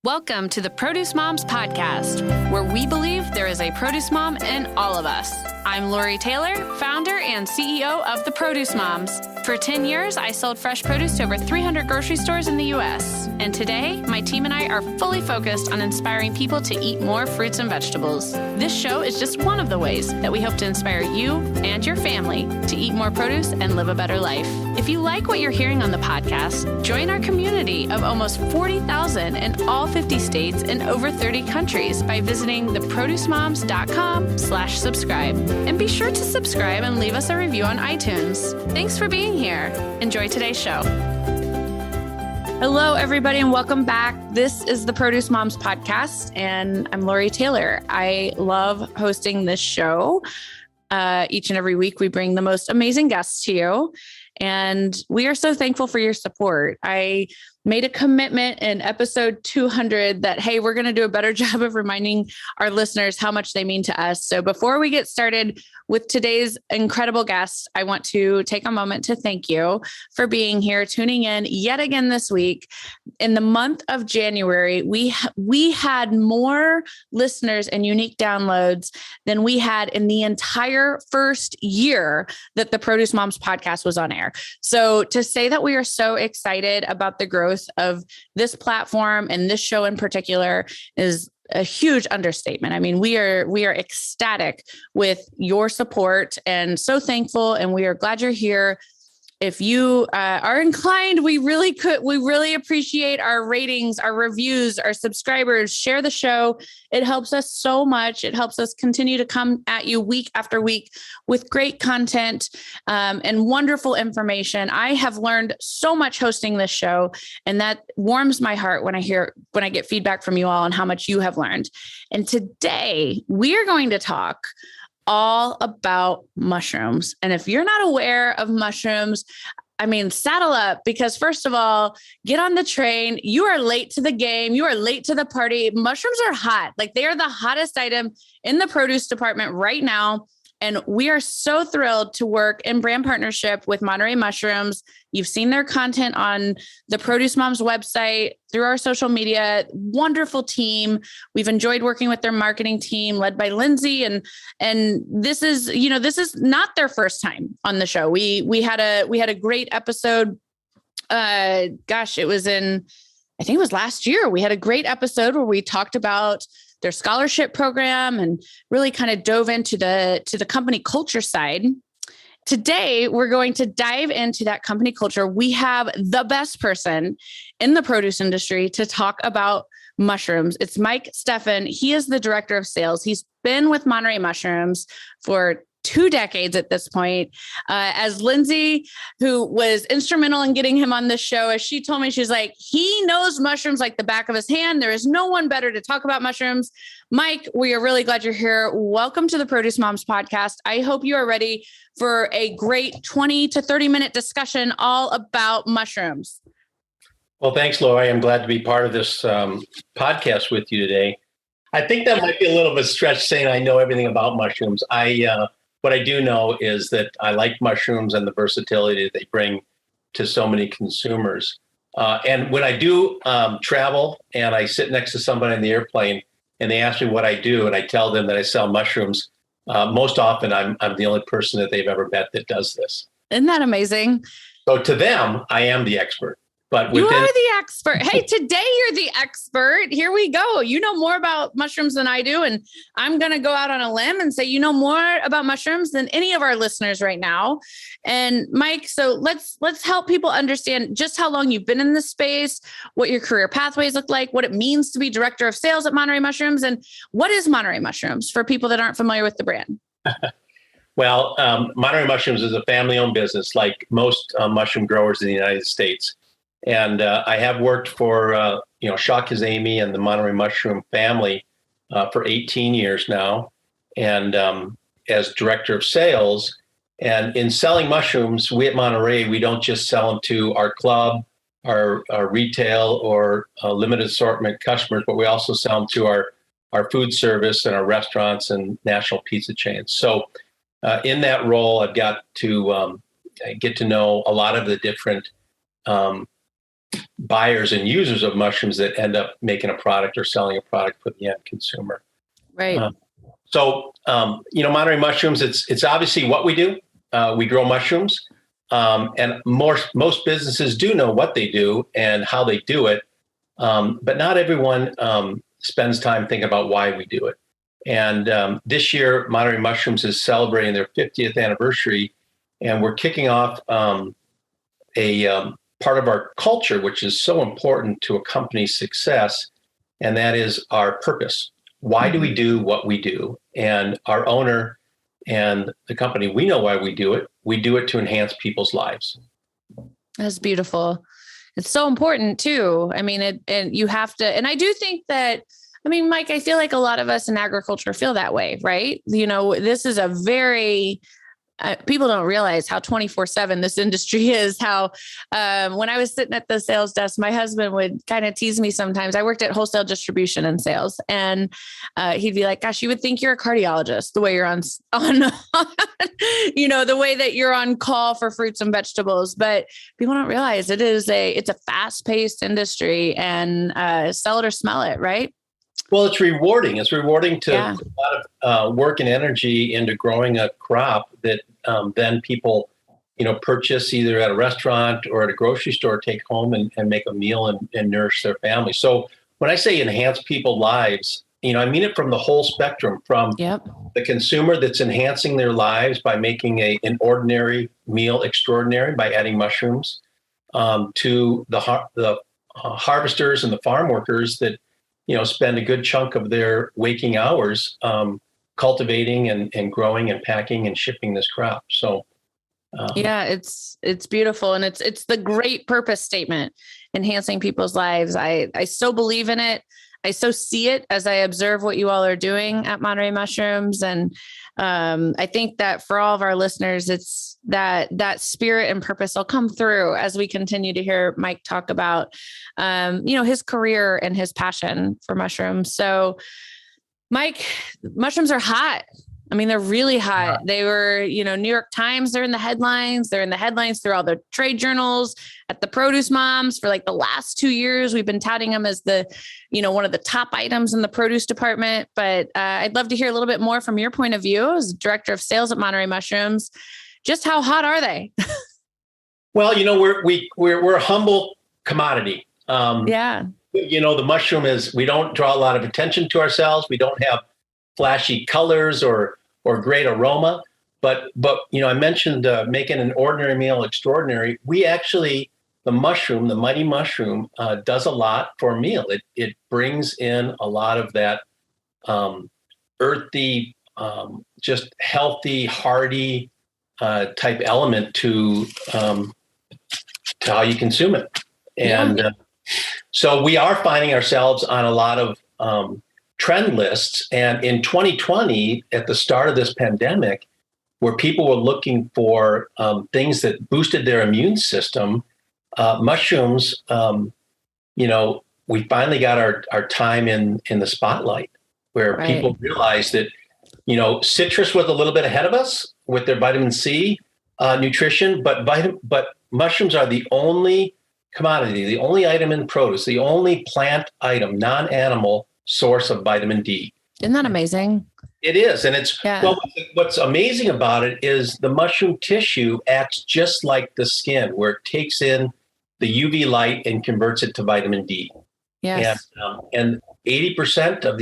Welcome to the Produce Moms Podcast, where we believe there is a produce mom in all of us. I'm Lori Taylor, founder and CEO of the Produce Moms. For 10 years, I sold fresh produce to over 300 grocery stores in the U.S. And today, my team and I are fully focused on inspiring people to eat more fruits and vegetables. This show is just one of the ways that we hope to inspire you and your family to eat more produce and live a better life. If you like what you're hearing on the podcast, join our community of almost 40,000 in all 50 states and over 30 countries by visiting theproducemoms.com/subscribe. And be sure to subscribe and leave us a review on iTunes. Thanks for being here. Enjoy today's show. Hello, everybody, and welcome back. This is the Produce Moms Podcast, and I'm Lori Taylor. I love hosting this show. Each and every week, we bring the most amazing guests to you, and we are so thankful for your support. I made a commitment in episode 200 that, hey, we're going to do a better job of reminding our listeners how much they mean to us. So before we get started with today's incredible guest, I want to take a moment to thank you for being here, tuning in yet again this week. In the month of January, we had more listeners and unique downloads than we had in the entire first year that the Produce Moms podcast was on air. So to say that we are so excited about the growth of this platform and this show in particular is a huge understatement. I mean, we are ecstatic with your support and so thankful, and we are glad you're here. If you are inclined, we really appreciate our ratings, our reviews, our subscribers. Share the show. It helps us so much. It helps us continue to come at you week after week with great content and wonderful information. I have learned so much hosting this show, and that warms my heart when I get feedback from you all on how much you have learned. And today we are going to talk all about mushrooms. And if you're not aware of mushrooms, I mean, saddle up, because first of all, get on the train. You are late to the game. You are late to the party. Mushrooms are hot. Like, they are the hottest item in the produce department right now. And we are so thrilled to work in brand partnership with Monterey Mushrooms. You've seen their content on the Produce Moms website, through our social media. Wonderful team. We've enjoyed working with their marketing team led by Lindsay. And this is not their first time on the show. We had a great episode. I think it was last year. We had a great episode where we talked about their scholarship program and really kind of dove into the company culture side. Today, we're going to dive into that company culture. We have the best person in the produce industry to talk about mushrooms. It's Mike Stephan. He is the director of sales. He's been with Monterey Mushrooms for 2 decades at this point. As Lindsay, who was instrumental in getting him on this show, as she told me, she's like, he knows mushrooms like the back of his hand. There is no one better to talk about mushrooms. Mike, we are really glad you're here. Welcome to the Produce Moms podcast. I hope you are ready for a great 20 to 30 minute discussion all about mushrooms. Well, thanks, Lori. I'm glad to be part of this podcast with you today. I think that might be a little bit stretched saying I know everything about mushrooms. What I do know is that I like mushrooms and the versatility that they bring to so many consumers. And when I do travel and I sit next to somebody on the airplane and they ask me what I do and I tell them that I sell mushrooms, most often I'm the only person that they've ever met that does this. Isn't that amazing? So to them, I am the expert. But you are the expert. Hey, today you're the expert. Here we go. You know more about mushrooms than I do. And I'm going to go out on a limb and say, you know more about mushrooms than any of our listeners right now. And Mike, so let's help people understand just how long you've been in this space, what your career pathways look like, what it means to be director of sales at Monterey Mushrooms, and what is Monterey Mushrooms for people that aren't familiar with the brand. Well, Monterey Mushrooms is a family-owned business like most mushroom growers in the United States. And I have worked for, Shah Kazemi and the Monterey Mushroom family for 18 years now, and as director of sales. And in selling mushrooms, we at Monterey, we don't just sell them to our club, our retail or limited assortment customers, but we also sell them to our food service and our restaurants and national pizza chains. So in that role, I've got to get to know a lot of the different buyers and users of mushrooms that end up making a product or selling a product for the end consumer. Right. Monterey Mushrooms, it's obviously what we do. We grow mushrooms, and most businesses do know what they do and how they do it, but not everyone spends time thinking about why we do it. And this year, Monterey Mushrooms is celebrating their 50th anniversary, and we're kicking off a part of our culture, which is so important to a company's success, and that is our purpose. Why do we do what we do? And our owner and the company, we know why we do it. We do it to enhance people's lives. That's beautiful. It's so important too. I mean, and you have to, and I do think that, I mean, Mike, I feel like a lot of us in agriculture feel that way, right? This is a very, people don't realize how 24/7 this industry is. How when I was sitting at the sales desk, my husband would kind of tease me sometimes. I worked at wholesale distribution and sales, and he'd be like, "Gosh, you would think you're a cardiologist the way you're on the way that you're on call for fruits and vegetables." But people don't realize it's a fast-paced industry, and sell it or smell it, right? Well, it's rewarding. It's rewarding to put a lot of work and energy into growing a crop that then people, purchase either at a restaurant or at a grocery store, take home and make a meal and nourish their family. So when I say enhance people's lives, I mean it from the whole spectrum, from the consumer that's enhancing their lives by making an ordinary meal extraordinary by adding mushrooms, to the harvesters and the farm workers that spend a good chunk of their waking hours cultivating and growing and packing and shipping this crop. So it's beautiful. And it's the great purpose statement, enhancing people's lives. I so believe in it. I so see it as I observe what you all are doing at Monterey Mushrooms. And I think that for all of our listeners, it's that spirit and purpose will come through as we continue to hear Mike talk about, his career and his passion for mushrooms. So Mike, mushrooms are hot. I mean, they're really hot. They were, New York Times, they're in the headlines. They're in the headlines through all the trade journals. At the Produce Moms for like the last 2 years, we've been touting them as the, one of the top items in the produce department. But I'd love to hear a little bit more from your point of view as director of sales at Monterey Mushrooms. Just how hot are they? Well, we're a humble commodity. The mushroom we don't draw a lot of attention to ourselves. We don't have flashy colors or great aroma, but I mentioned making an ordinary meal extraordinary. We actually, the mighty mushroom, does a lot for a meal. It brings in a lot of that earthy, just healthy, hearty type element to how you consume it. And so we are finding ourselves on a lot of trend lists. And in 2020, at the start of this pandemic, where people were looking for things that boosted their immune system, mushrooms, we finally got our time in the spotlight, where people realized that, citrus was a little bit ahead of us with their vitamin C nutrition, but mushrooms are the only commodity, the only item in produce, the only plant item, non-animal source of vitamin D. Isn't that amazing? It is. And what's amazing about it is the mushroom tissue acts just like the skin, where it takes in the UV light and converts it to vitamin D. Yes. And 80% of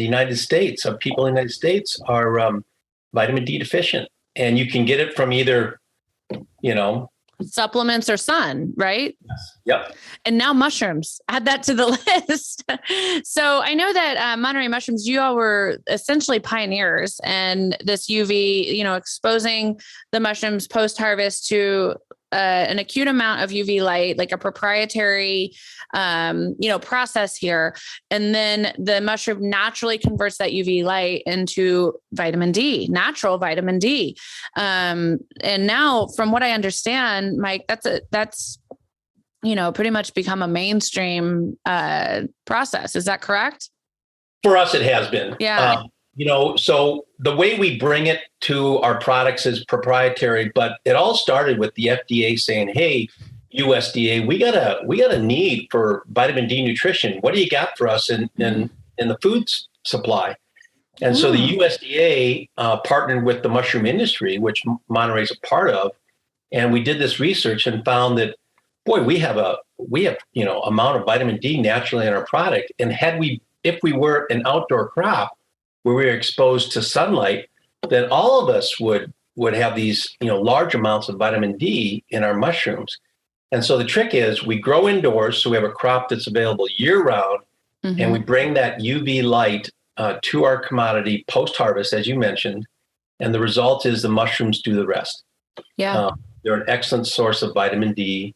people in the United States are vitamin D deficient. And you can get it from either, supplements or sun, right? Yes. Yep. And now mushrooms, add that to the list. So I know that Monterey Mushrooms, you all were essentially pioneers and this UV, exposing the mushrooms post-harvest to an acute amount of UV light, like a proprietary, process here. And then the mushroom naturally converts that UV light into vitamin D, natural vitamin D. And now from what I understand, Mike, that's pretty much become a mainstream process. Is that correct? For us, it has been. Yeah. So the way we bring it to our products is proprietary, but it all started with the FDA saying, hey, USDA, we got a need for vitamin D nutrition. What do you got for us in the food supply? And so the USDA partnered with the mushroom industry, which Monterey's a part of, and we did this research and found that, boy, we have amount of vitamin D naturally in our product. And if we were an outdoor crop where we were exposed to sunlight, then all of us would have these large amounts of vitamin D in our mushrooms. And so the trick is we grow indoors, so we have a crop that's available year round, and we bring that UV light to our commodity post-harvest, as you mentioned, and the result is the mushrooms do the rest. Yeah. They're an excellent source of vitamin D.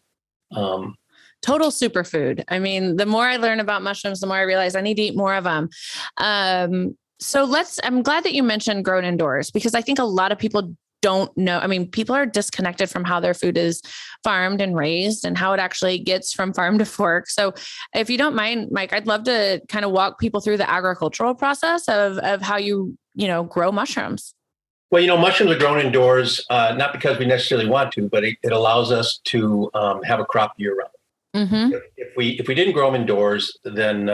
Total superfood. I mean, the more I learn about mushrooms, the more I realize I need to eat more of them. I'm glad that you mentioned grown indoors, because I think a lot of people don't know. I mean, people are disconnected from how their food is farmed and raised and how it actually gets from farm to fork. So if you don't mind, Mike, I'd love to kind of walk people through the agricultural process of how you grow mushrooms. Well, mushrooms are grown indoors, not because we necessarily want to, but it allows us to have a crop year round. If we didn't grow them indoors, then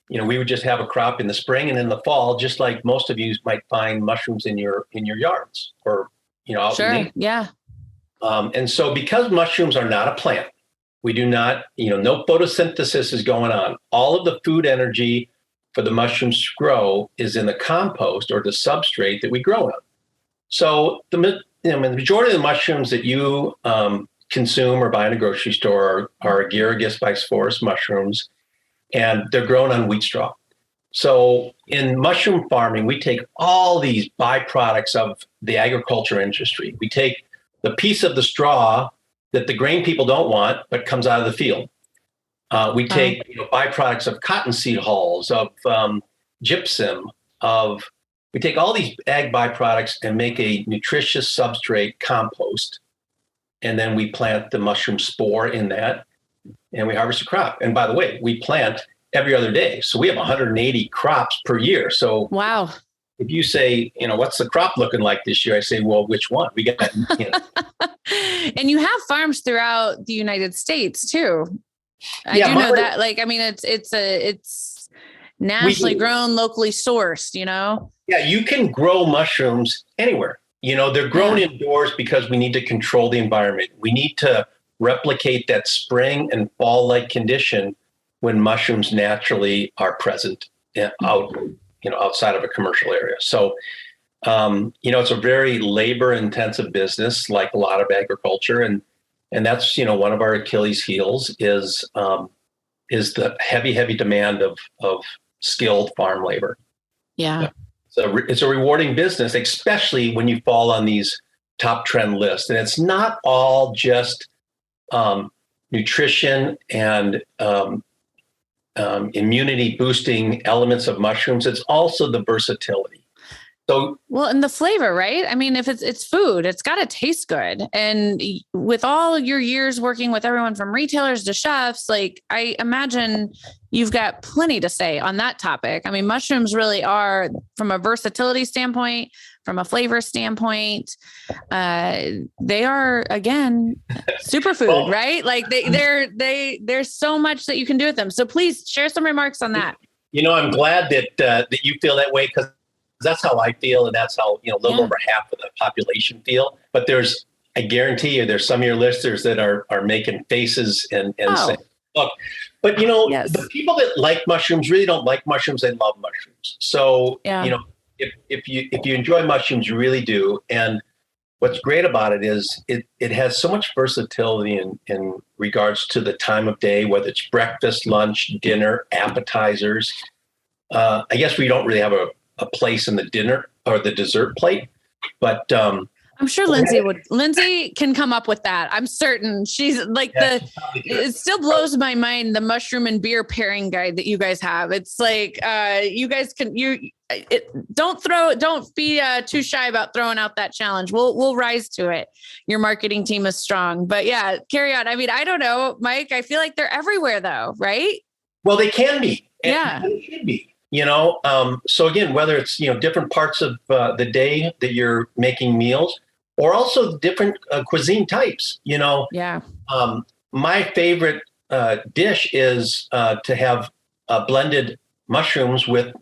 we would just have a crop in the spring and in the fall, just like most of you might find mushrooms in your yards or out in nature. Yeah. And so because mushrooms are not a plant, we do not, no photosynthesis is going on. All of the food energy for the mushrooms to grow is in the compost or the substrate that we grow on. So the majority of the mushrooms that you consume or buy in a grocery store are Agaricus bisporus mushrooms, and they're grown on wheat straw. So in mushroom farming, we take all these byproducts of the agriculture industry. We take the piece of the straw that the grain people don't want, but comes out of the field. We take byproducts of cottonseed hulls, of gypsum, we take all these ag byproducts and make a nutritious substrate compost. And then we plant the mushroom spore in that, and we harvest a crop. And by the way, we plant every other day. So we have 180 crops per year. So wow. If you say, what's the crop looking like this year? I say, well, which one? We got, And you have farms throughout the United States too. I do know that. It's nationally grown, locally sourced, Yeah, you can grow mushrooms anywhere. They're grown indoors because we need to control the environment. We need to replicate that spring and fall-like condition when mushrooms naturally are present outside of a commercial area. So, it's a very labor-intensive business, like a lot of agriculture, and that's one of our Achilles' heels is the heavy demand of skilled farm labor. Yeah. So it's a rewarding business, especially when you fall on these top trend lists. And it's not all just nutrition and immunity boosting elements of mushrooms. It's also the versatility. So, well, and the flavor, right? I mean, if it's food, it's got to taste good. And with all your years working with everyone from retailers to chefs, I imagine you've got plenty to say on that topic. I mean, mushrooms really are, from a versatility standpoint, from a flavor standpoint, they are, again, superfood, right? There's so much that you can do with them. So please share some remarks on that. I'm glad that you feel that way, because that's how I feel, and that's how a little over half of the population feel. But I guarantee you, there's some of your listeners that are making faces and saying, "Look," but the people that like mushrooms really don't like mushrooms; they love mushrooms. So if you enjoy mushrooms, you really do. And what's great about it is it has so much versatility in regards to the time of day, whether it's breakfast, lunch, dinner, appetizers. I guess we don't really have a place in the dinner or the dessert plate, but I'm sure Lindsay can come up with that. I'm certain she's it still blows my mind, the mushroom and beer pairing guide that you guys have. It's like, you guys don't be too shy about throwing out that challenge. We'll rise to it. Your marketing team is strong, but yeah, carry on. I mean, I don't know, Mike, I feel like they're everywhere though, right? Well, they can be. Yeah. They should be. So again, whether it's, different parts of the day that you're making meals, or also different cuisine types, my favorite dish is to have blended mushrooms with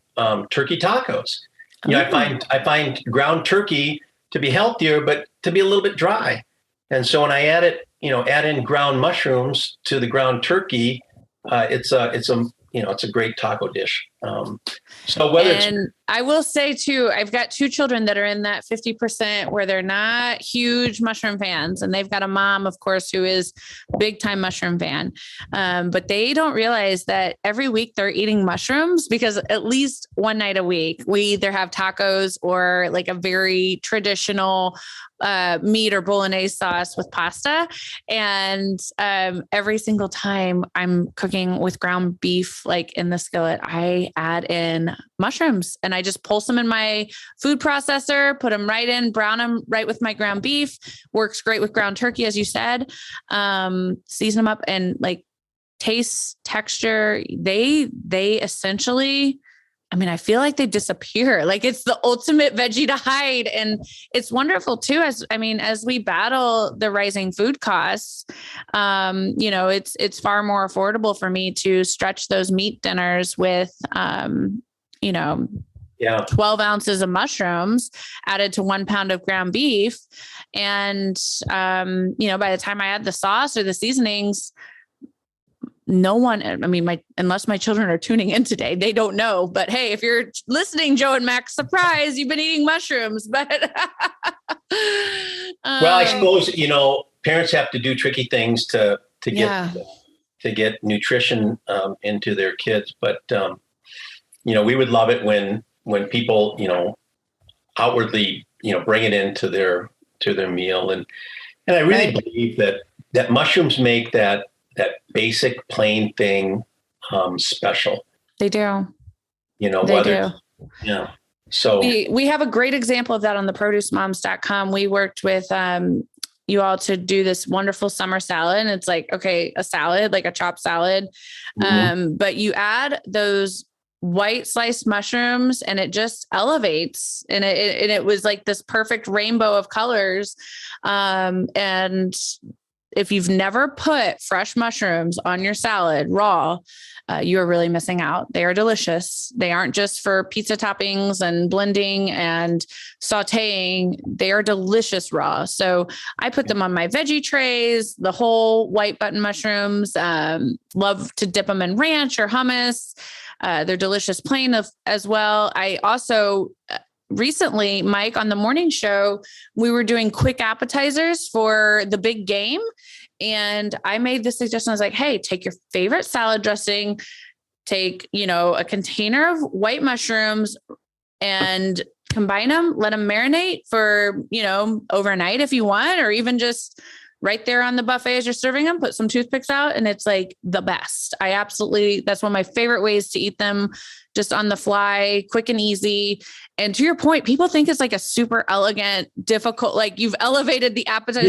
turkey tacos. I find ground turkey to be healthier, but to be a little bit dry. And so when I add in ground mushrooms to the ground turkey, it's a great taco dish. I will say too, I've got two children that are in that 50% where they're not huge mushroom fans, and they've got a mom, of course, who is big time mushroom fan. But they don't realize that every week they're eating mushrooms, because at least one night a week, we either have tacos or like a very traditional meat or bolognese sauce with pasta. And every single time I'm cooking with ground beef, like in the skillet, I add in mushrooms, and I just pulse them in my food processor, put them right in, brown them right with my ground beef. Works great with ground turkey, as you said. Season them up, and like taste, texture, they essentially, I mean, I feel like they disappear. Like it's the ultimate veggie to hide. And it's wonderful too, as we battle the rising food costs, it's far more affordable for me to stretch those meat dinners with, 12 ounces of mushrooms added to 1 pound of ground beef. And, by the time I add the sauce or the seasonings, unless my children are tuning in today, they don't know. But hey, if you're listening, Joe and Max, surprise, you've been eating mushrooms. But well, I suppose parents have to do tricky things to get nutrition into their kids. But we would love it when people outwardly bring it into their meal, and I really believe that mushrooms make that basic plain thing special. They do. Yeah. So we have a great example of that on the producemoms.com. We worked with you all to do this wonderful summer salad. And it's like, okay, a salad, like a chopped salad. Mm-hmm. But you add those white sliced mushrooms and it just elevates. And it was like this perfect rainbow of colors. And if you've never put fresh mushrooms on your salad raw, you are really missing out. They are delicious. They aren't just for pizza toppings and blending and sauteing. They are delicious raw. So I put them on my veggie trays, the whole white button mushrooms. Love to dip them in ranch or hummus. They're delicious plain as well. I also recently, Mike, on the morning show, we were doing quick appetizers for the big game. And I made the suggestion. I was like, hey, take your favorite salad dressing, take, a container of white mushrooms and combine them, let them marinate for, overnight if you want, or even just right there on the buffet as you're serving them, put some toothpicks out, and it's like the best. That's one of my favorite ways to eat them, just on the fly, quick and easy. And to your point, people think it's like a super elegant, difficult, like you've elevated the appetite.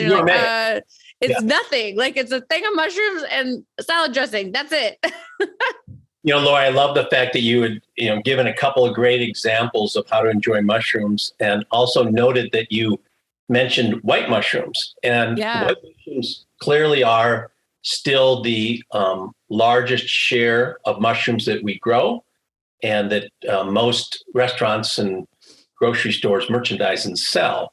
It's nothing. Like it's a thing of mushrooms and salad dressing. That's it. Laura, I love the fact that you had, given a couple of great examples of how to enjoy mushrooms, and also noted that you mentioned white mushrooms. And white mushrooms clearly are still the largest share of mushrooms that we grow, and that most restaurants and grocery stores merchandise and sell.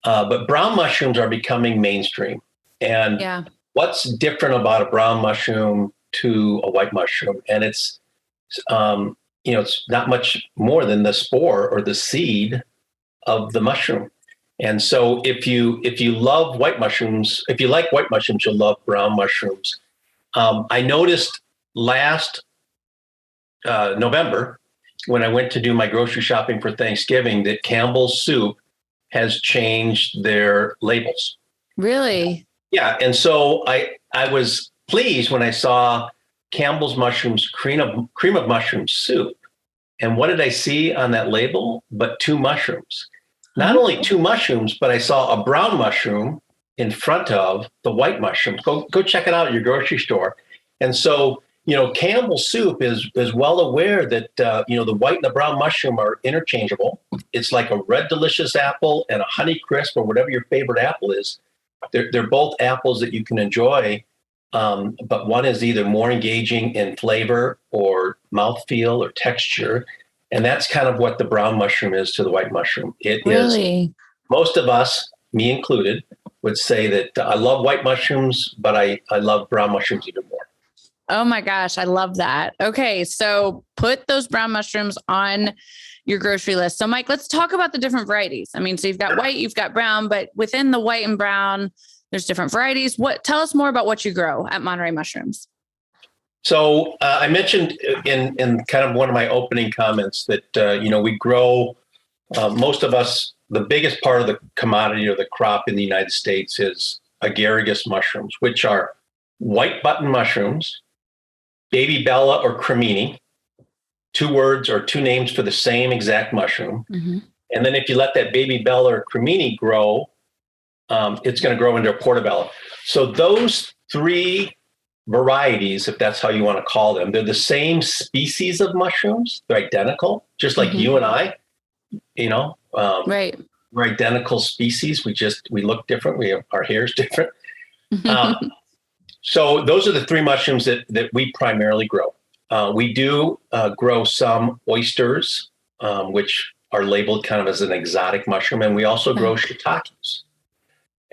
But brown mushrooms are becoming mainstream. And what's different about a brown mushroom to a white mushroom? And it's not much more than the spore or the seed of the mushroom. And so if you love white mushrooms, if you like white mushrooms, you'll love brown mushrooms. I noticed last November, when I went to do my grocery shopping for Thanksgiving, that Campbell's Soup has changed their labels. Really? Yeah. And so I was pleased when I saw Campbell's Mushrooms cream of mushroom soup. And what did I see on that label? But 2 mushrooms. Not only 2 mushrooms, but I saw a brown mushroom in front of the white mushroom. Go check it out at your grocery store. And so, Campbell's Soup is well aware that, the white and the brown mushroom are interchangeable. It's like a red delicious apple and a Honey Crisp or whatever your favorite apple is. They're both apples that you can enjoy but one is either more engaging in flavor or mouthfeel or texture. And that's kind of what the brown mushroom is to the white mushroom. It Really? is, most of us, me included, would say that I love white mushrooms, but I love brown mushrooms even more. Oh my gosh, I love that. Okay, so put those brown mushrooms on your grocery list. So Mike, let's talk about the different varieties. I mean, so you've got white, you've got brown, but within the white and brown, there's different varieties. Tell us more about what you grow at Monterey Mushrooms. So I mentioned in kind of one of my opening comments that, we grow, most of us, the biggest part of the commodity or the crop in the United States is agaricus mushrooms, which are white button mushrooms, baby bella or crimini, two words or two names for the same exact mushroom. Mm-hmm. And then if you let that baby bella or crimini grow, it's going to grow into a portabella. So those three varieties, if that's how you want to call them, they're the same species of mushrooms. They're identical, just like you and I, right. We're identical species. We look different. Our hair is different. So those are the three mushrooms that we primarily grow. We do grow some oysters, which are labeled kind of as an exotic mushroom. And we also grow shiitakes.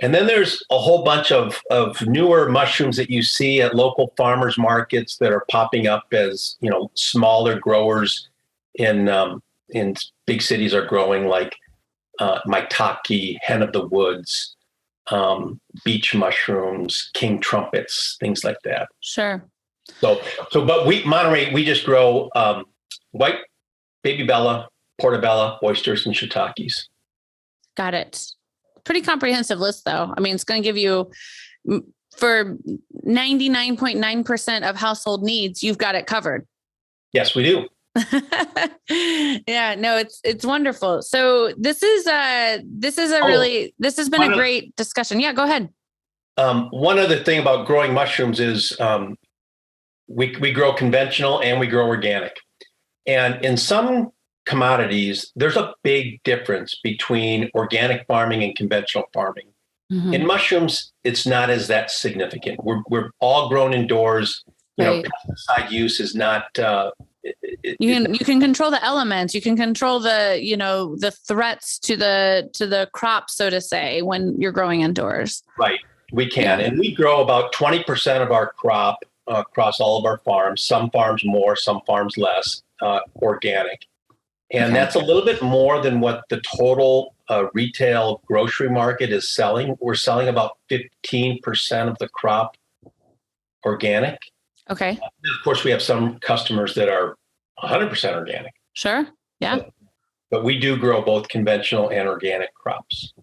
And then there's a whole bunch of newer mushrooms that you see at local farmers markets that are popping up as, smaller growers in big cities are growing, like maitake, hen of the woods, beach mushrooms, king trumpets, things like that. Sure. But Monterey, we just grow white, baby bella, portabella, oysters, and shiitakes. Got it. Pretty comprehensive list, though. I mean, it's going to give you, for 99.9% of household needs, you've got it covered. Yes, we do. Yeah, no, it's wonderful. So this has been a great discussion. Yeah, go ahead. One other thing about growing mushrooms is we grow conventional and we grow organic. And in some commodities, there's a big difference between organic farming and conventional farming. Mm-hmm. In mushrooms, it's not as that significant. We're all grown indoors. Right. Pesticide use is not. You can control the elements. You can control the threats to the crop, so to say, when you're growing indoors. Right, we can, and we grow about 20% of our crop across all of our farms. Some farms more, some farms less, organic. And that's a little bit more than what the total retail grocery market is selling. We're selling about 15% of the crop organic. Okay. Of course, we have some customers that are 100% organic. Sure. Yeah. But we do grow both conventional and organic crops.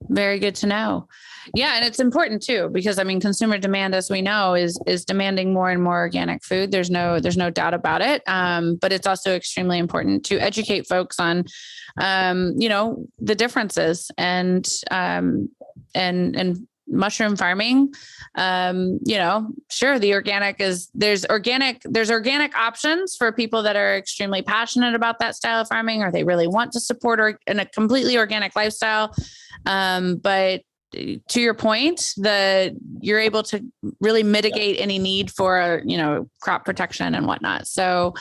Very good to know. Yeah. And it's important too, because I mean, consumer demand, as we know, is demanding more and more organic food. There's no doubt about it. But it's also extremely important to educate folks on, the differences and mushroom farming. Sure. There's organic options for people that are extremely passionate about that style of farming, or they really want to support in a completely organic lifestyle. But to your point, you're able to really mitigate any need for, crop protection and whatnot. So,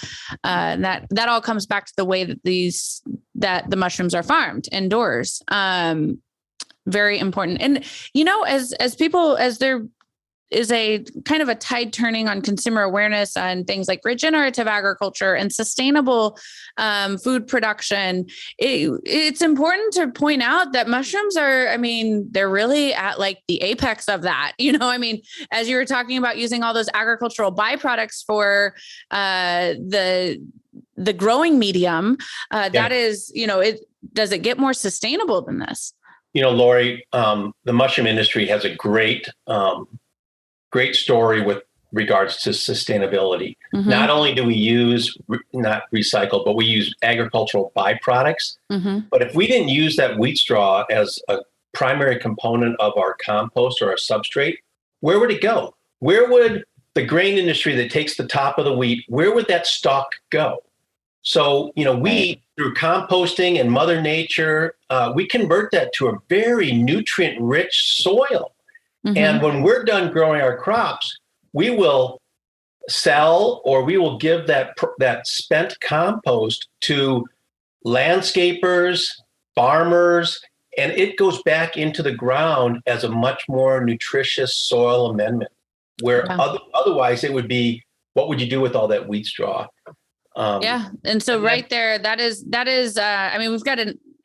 that all comes back to the way that the mushrooms are farmed indoors. Very important. And, as there is a kind of a tide turning on consumer awareness on things like regenerative agriculture and sustainable food production, it's important to point out that mushrooms are, they're really at like the apex of that. As you were talking about using all those agricultural byproducts for the growing medium, that is, does it get more sustainable than this? Lori, the mushroom industry has a great story with regards to sustainability. Mm-hmm. Not only do we use, not recycle, but we use agricultural byproducts. Mm-hmm. But if we didn't use that wheat straw as a primary component of our compost or our substrate, where would it go? Where would the grain industry that takes the top of the wheat, where would that stalk go? So, we, through composting and Mother Nature, we convert that to a very nutrient-rich soil. Mm-hmm. And when we're done growing our crops, we will sell or we will give that spent compost to landscapers, farmers, and it goes back into the ground as a much more nutritious soil amendment, where otherwise it would be, what would you do with all that wheat straw? And so right there, that is, I mean,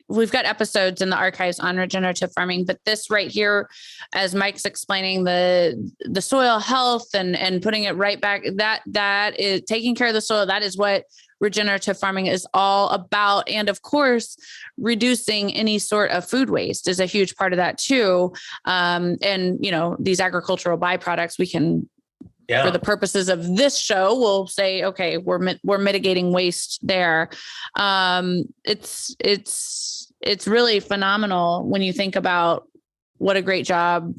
we've got episodes in the archives on regenerative farming, but this right here, as Mike's explaining the soil health and putting it right back, that is taking care of the soil. That is what regenerative farming is all about. And of course, reducing any sort of food waste is a huge part of that too. And, these agricultural byproducts, we can, for the purposes of this show, we'll say, okay, we're mitigating waste there. It's really phenomenal when you think about what a great job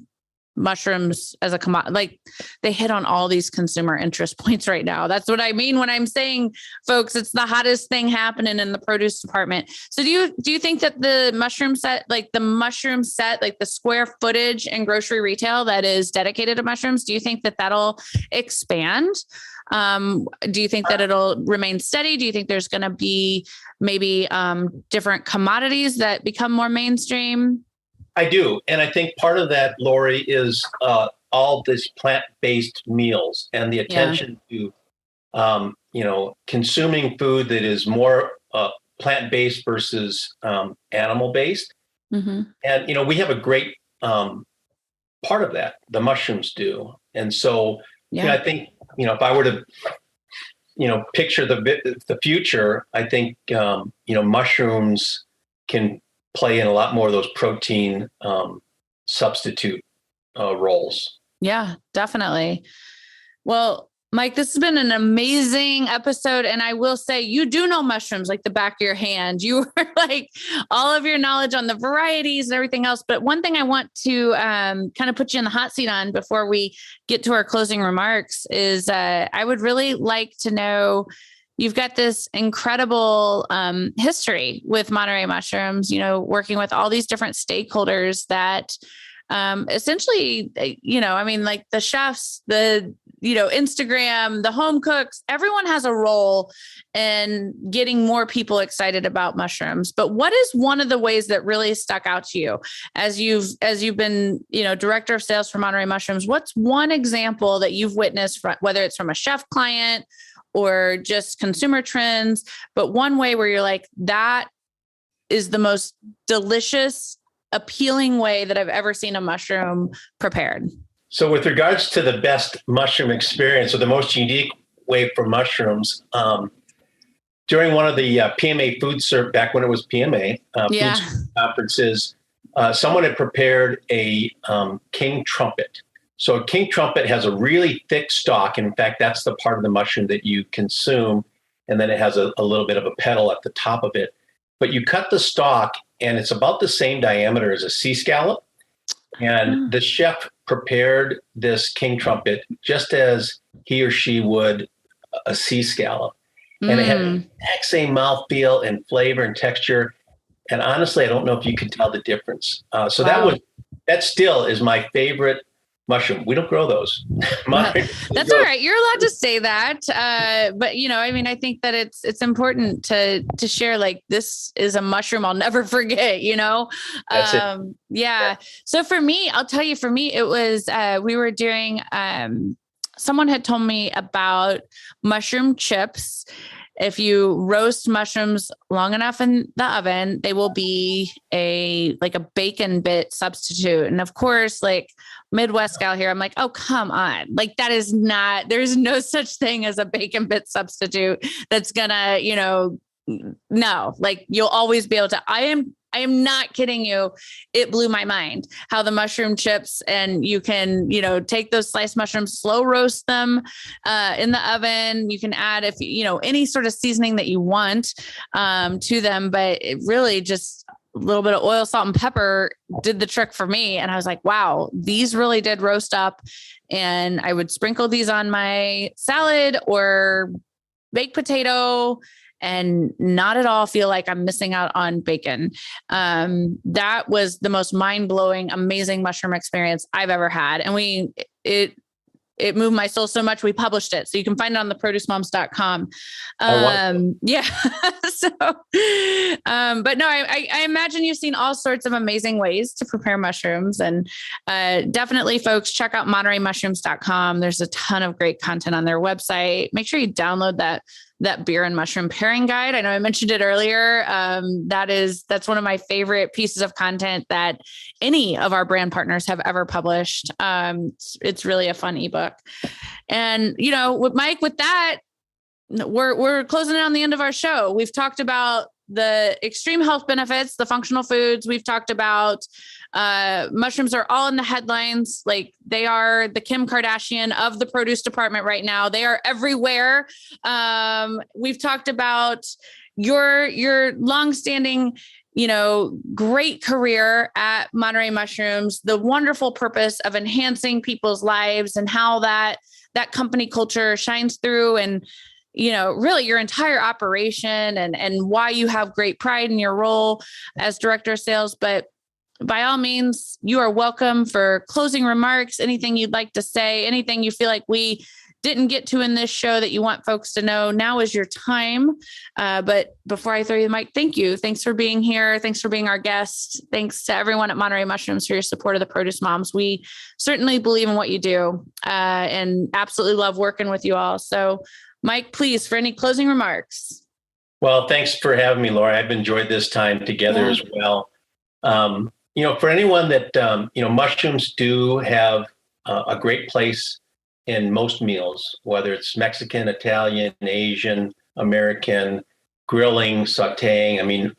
mushrooms as a commodity, like they hit on all these consumer interest points right now. That's what I mean when I'm saying, folks, it's the hottest thing happening in the produce department. So do you think that the mushroom set, like the square footage in grocery retail that is dedicated to mushrooms, do you think that that'll expand? Do you think that it'll remain steady? Do you think there's going to be maybe different commodities that become more mainstream? I do. And I think part of that, Lori, is all this plant-based meals and the attention to, consuming food that is more plant-based versus animal-based. Mm-hmm. And, we have a great part of that. The mushrooms do. And so I think, if I were to, picture the future, I think, mushrooms can play in a lot more of those protein substitute roles. Yeah, definitely. Well, Mike, this has been an amazing episode. And I will say, you do know mushrooms like the back of your hand. You are like all of your knowledge on the varieties and everything else. But one thing I want to kind of put you in the hot seat on before we get to our closing remarks is I would really like to know, you've got this incredible history with Monterey Mushrooms, working with all these different stakeholders that essentially, like the chefs, the, Instagram, the home cooks, everyone has a role in getting more people excited about mushrooms. But what is one of the ways that really stuck out to you as you've been, director of sales for Monterey Mushrooms? What's one example that you've witnessed, whether it's from a chef client or just consumer trends, but one way where you're like, that is the most delicious, appealing way that I've ever seen a mushroom prepared? So with regards to the best mushroom experience or the most unique way for mushrooms, during one of the PMA back when it was PMA, food conferences, someone had prepared a king trumpet. So a king trumpet has a really thick stalk. And in fact, that's the part of the mushroom that you consume. And then it has a little bit of a petal at the top of it. But you cut the stalk and it's about the same diameter as a sea scallop. And the chef prepared this king trumpet just as he or she would a sea scallop. And it had the exact same mouthfeel and flavor and texture. And honestly, I don't know if you could tell the difference. So that still is my favorite mushroom. We don't grow those. That's all right. You're allowed to say that. But I think that it's important to share, like, this is a mushroom I'll never forget, That's it. Yeah. So for me, I'll tell you, it was, we were doing, someone had told me about mushroom chips. If you roast mushrooms long enough in the oven, they will be a bacon bit substitute. And of course, like Midwest gal here, I'm like, oh, come on. Like there's no such thing as a bacon bit substitute that's gonna, no, like you'll always be able to, I am not kidding you. It blew my mind how the mushroom chips, and you can, take those sliced mushrooms, slow roast them in the oven. You can add, if any sort of seasoning that you want to them, but it really just a little bit of oil, salt, and pepper did the trick for me. And I was like, wow, these really did roast up. And I would sprinkle these on my salad or baked potato. and not at all feel like I'm missing out on bacon. That was the most mind-blowing, amazing mushroom experience I've ever had. And it moved my soul so much. We published it. So you can find it on theproducemoms.com. Yeah. So, but no, I imagine you've seen all sorts of amazing ways to prepare mushrooms, and definitely folks, check out montereymushrooms.com. There's a ton of great content on their website. Make sure you download that beer and mushroom pairing guide. I know I mentioned it earlier. That's one of my favorite pieces of content that any of our brand partners have ever published. It's really a fun ebook. And, with Mike, with that, we're closing in on the end of our show. We've talked about the extreme health benefits, the functional foods. We've talked about mushrooms are all in the headlines. Like, they are the Kim Kardashian of the produce department right now. They are everywhere. We've talked about your longstanding, great career at Monterey Mushrooms, the wonderful purpose of enhancing people's lives, and how that company culture shines through, and really your entire operation, and why you have great pride in your role as director of sales. But by all means, you are welcome for closing remarks, anything you'd like to say, anything you feel like we didn't get to in this show that you want folks to know. Now is your time. But before I throw you the mic, thank you. Thanks for being here. Thanks for being our guest. Thanks to everyone at Monterey Mushrooms for your support of the Produce Moms. We certainly believe in what you do, and absolutely love working with you all. So Mike, please, for any closing remarks. Well, thanks for having me, Laura. I've enjoyed this time together as well. For anyone that, mushrooms do have a great place in most meals, whether it's Mexican, Italian, Asian, American, grilling, sauteing. I mean,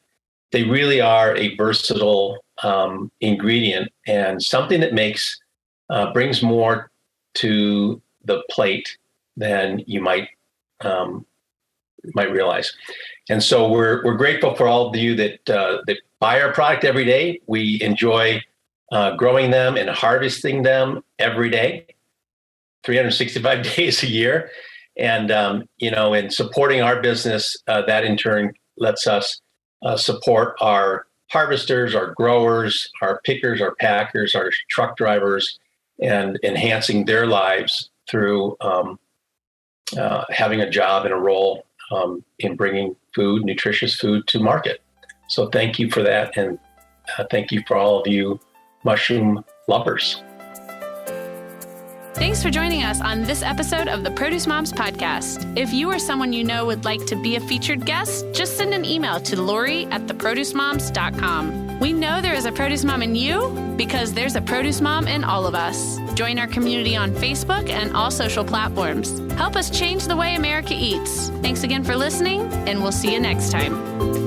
they really are a versatile ingredient, and something that brings more to the plate than you might realize. And so we're grateful for all of you that buy our product every day. We enjoy growing them and harvesting them every day, 365 days a year. And, in supporting our business, that in turn lets us support our harvesters, our growers, our pickers, our packers, our truck drivers, and enhancing their lives through having a job and a role in bringing nutritious food to market. So thank you for that. And thank you for all of you mushroom lovers. Thanks for joining us on this episode of the Produce Moms podcast. If you or someone you know would like to be a featured guest, just send an email to lori@theproducemoms.com. We know there is a produce mom in you because there's a produce mom in all of us. Join our community on Facebook and all social platforms. Help us change the way America eats. Thanks again for listening, and we'll see you next time.